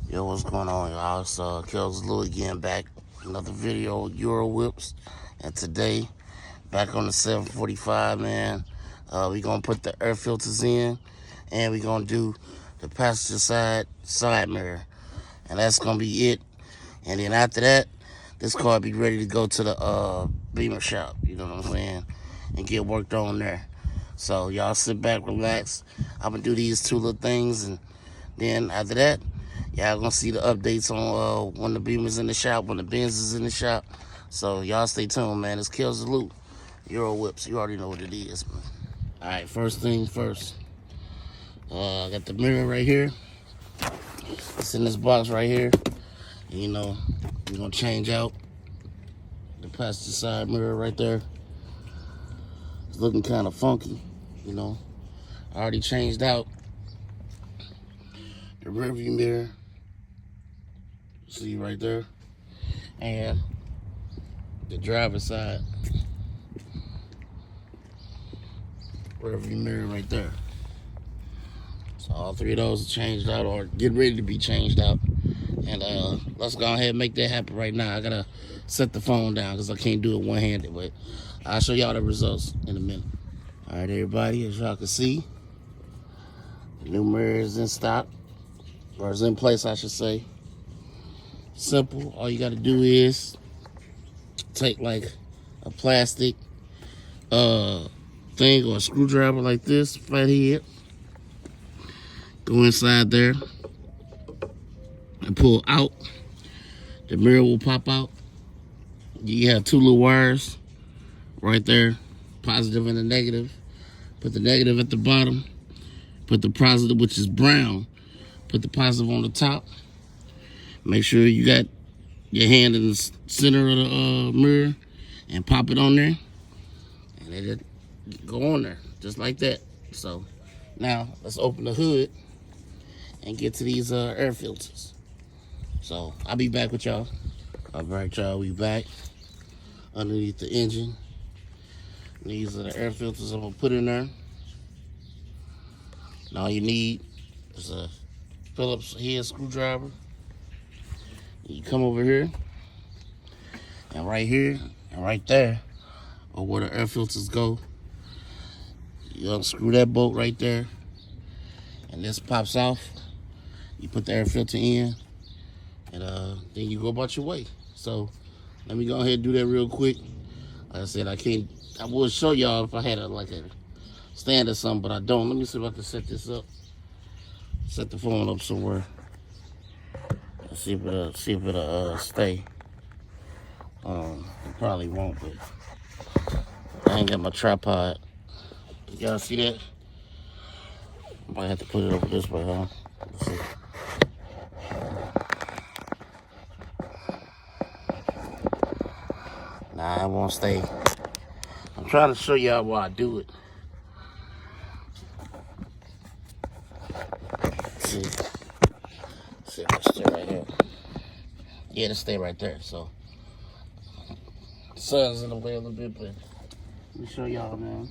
Yo, what's going on, y'all? It's Kells Lou again, back another video, Euro Whipz, and today back on the 745, man. We gonna put the air filters in, and we gonna do the passenger side mirror, and that's gonna be it. And then after that, this car be ready to go to the Beamer shop. You know what I'm saying? And get worked on there. So y'all sit back, relax. I'm gonna do these two little things, and then after that, y'all gonna see the updates on when the Beamer's in the shop, when the Benz is in the shop. So y'all stay tuned, man. It's Kills the Loot, Euro Whipz. You already know what it is, man. All right, first thing first. I got the mirror right here. It's in this box right here. You know, we're gonna change out the passenger side mirror right there. It's looking kind of funky, you know. I already changed out the rearview mirror. See right there. And the driver's side rearview mirror right there. So all three of those are changed out or get ready to be changed out. And let's go ahead and make that happen right now. I gotta set the phone down because I can't do it one-handed, but I'll show y'all the results in a minute. All right, everybody, as y'all can see, the new mirror is in stock, or is in place, I should say. Simple. All you gotta do is take like a plastic thing or a screwdriver like this, flathead, go inside there and pull out. The mirror will pop out. You have two little wires right there, positive and a negative. Put the negative at the bottom, put the positive, which is brown, put the positive on the top. Make sure you got your hand in the center of the mirror and pop it on there, and it go on there just like that. So now let's open the hood and get to these air filters. So I'll be back with y'all. All right, y'all, we back underneath the engine. These are the air filters I'm gonna put in there. And all you need is a Phillips head screwdriver. You come over here, and right here and right there are where the air filters go. You unscrew that bolt right there, and this pops off. You put the air filter in, and then you go about your way. So let me go ahead and do that real quick. Like I said, I would show y'all if I had like a stand or something, but I don't. Let me see if I can set this up. Set the phone up somewhere. Let's see if it'll stay. It probably won't, but I ain't got my tripod. Y'all see that? I might have to put it over this way, huh? Let's see. Nah, it won't stay. I'm trying to show y'all why I do it. See if it'll stay right here. Yeah, it'll stay right there. So the sun's in the way a little bit, but let me show y'all, man.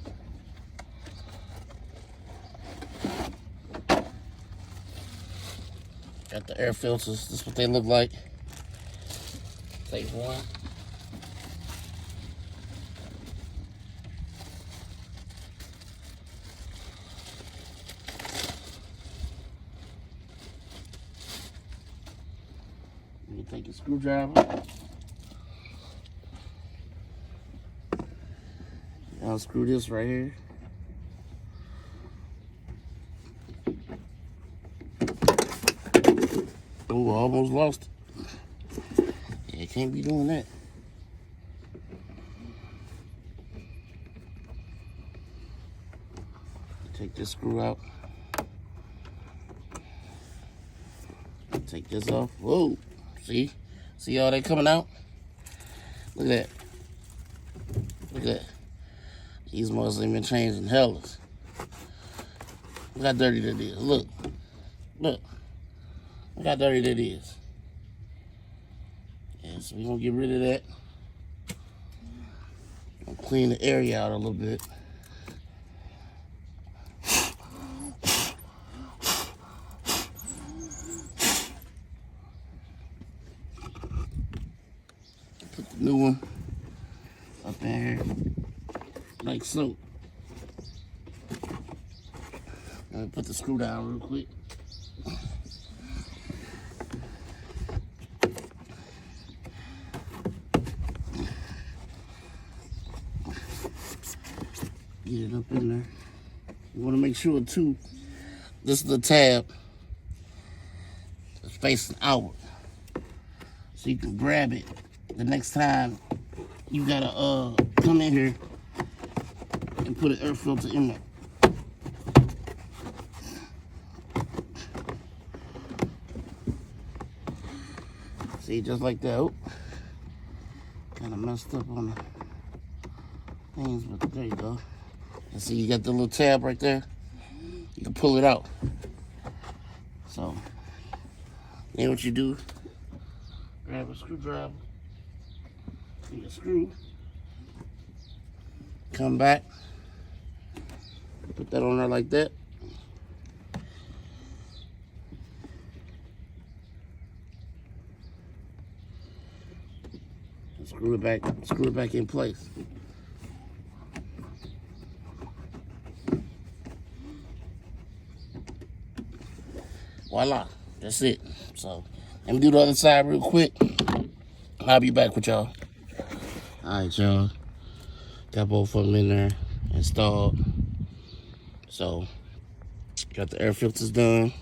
Got the air filters. This is what they look like. Take one. You take a screwdriver. Unscrew this right here. Oh, I almost lost it. Yeah, you can't be doing that. Take this screw out. Take this off. Whoa. See all that coming out? Look at that. Look at that. These must have been changing hellas. Look how dirty that is. Look. Look how dirty that is. Yeah, so we're gonna get rid of that. I'll clean the area out a little bit. Put the new one up in here, like so. Let me put the screw down real quick. Get it up in there. You want to make sure too, this is the tab that's facing outward. So you can grab it the next time you gotta come in here and put an air filter in there. See, just like that. Oh, kind of messed up on the things, but there you go. And see, you got the little tab right there. You can pull it out. So, then what you do, grab a screwdriver, take a screw, come back, put that on there like that. And screw it back in place. Voila, that's it. So, let me do the other side real quick. I'll be back with y'all. All right, y'all. Got both of them in there installed. So, got the air filters done.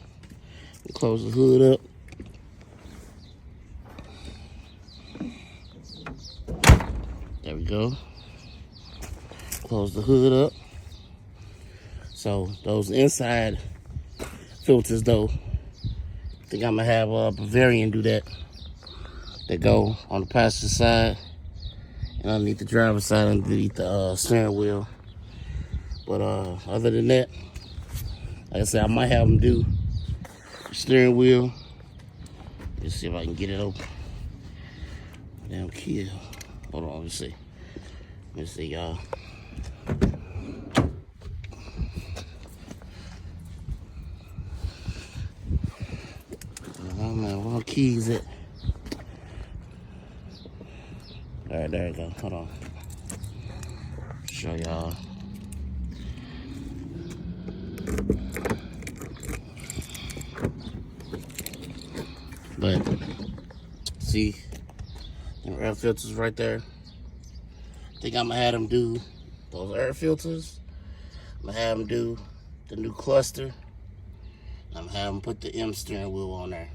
Close the hood up. There we go. Close the hood up. So, those inside filters, though, I think I'm gonna have a Bavarian do that. They go on the passenger side and underneath the driver's side, underneath the steering wheel. But other than that, like I said, I might have them do the steering wheel. Let's see if I can get it open. Damn kid. Hold on, let me see. Let me see, y'all. Oh man, where my keys at? All right, there we go. Hold on. Show y'all. But see, the air filters right there. I think I'm gonna have them do those air filters. I'm gonna have them do the new cluster. I'm gonna have them put the M steering wheel on there.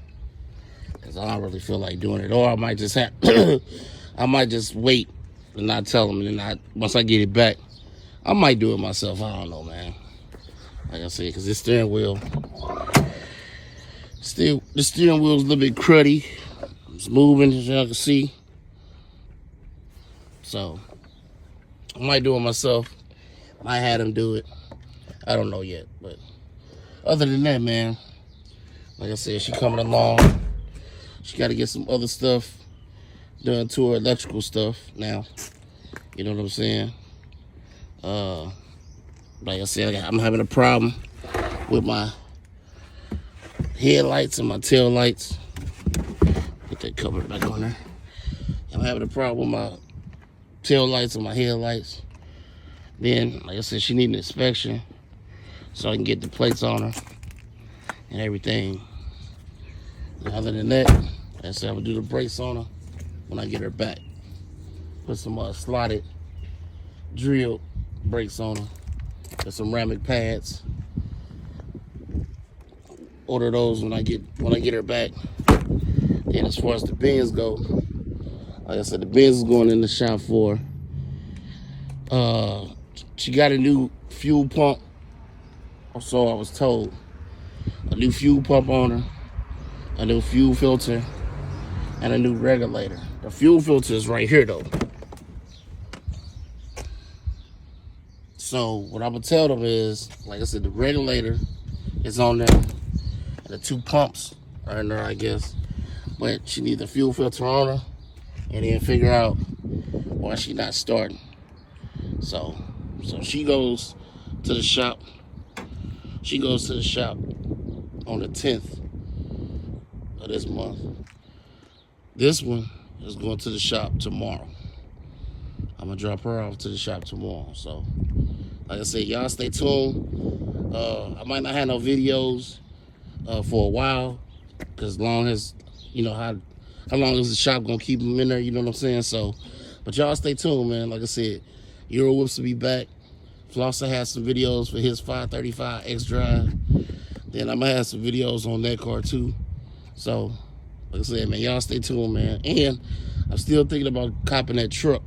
Cause I don't really feel like doing it. Or I might just have, I might just wait and not tell them. And then once I get it back, I might do it myself. I don't know, man. Like I said, cause this steering wheel, the steering wheel's a little bit cruddy. It's moving, as y'all can see. So, I might do it myself. Might have them do it. I don't know yet, but other than that, man, like I said, she coming along. She got to get some other stuff done to her electrical stuff now. You know what I'm saying? Like I said, I'm having a problem with my headlights and my tail lights. Put that cover back on there. I'm having a problem with my tail lights and my headlights. Then, like I said, she needs an inspection so I can get the plates on her and everything. And other than that, like I said, I'm gonna do the brakes on her when I get her back. Put some slotted drill brakes on her. Got some ceramic pads. Order those when I get her back. And as far as the bins go, like I said, the bins is going in the shop for. She got a new fuel pump, or so I was told. A new fuel pump on her, a new fuel filter, and a new regulator. The fuel filter is right here though. So what I'm gonna tell them is, like I said, the regulator is on there, and the two pumps are in there, I guess. But she needs a fuel filter on her, and then figure out why she's not starting. So she goes to the shop. She goes to the shop on the 10th of this month. This one is going to the shop tomorrow. I'm gonna drop her off to the shop tomorrow. So, like I said, y'all stay tuned. I might not have no videos for a while, because long as how long is the shop gonna keep them in there? You know what I'm saying? So, but y'all stay tuned, man. Like I said, Euro Whipz will be back. Flosser has some videos for his 535 X Drive. Then I'm gonna have some videos on that car too. So, like I said, man, y'all stay tuned, man. And I'm still thinking about copping that truck,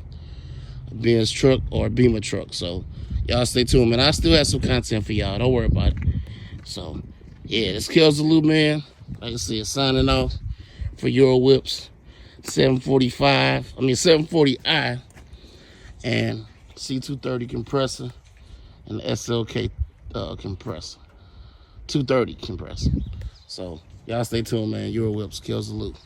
a Benz truck or a Beamer truck. So, y'all stay tuned, man. I still have some content for y'all. Don't worry about it. So, yeah, this kills the loop, man. Like I said, signing off for Euro Whipz 740i and C230 compressor and the SLK compressor, 230 compressor. So y'all stay tuned, man. Euro Whipz kills the loop.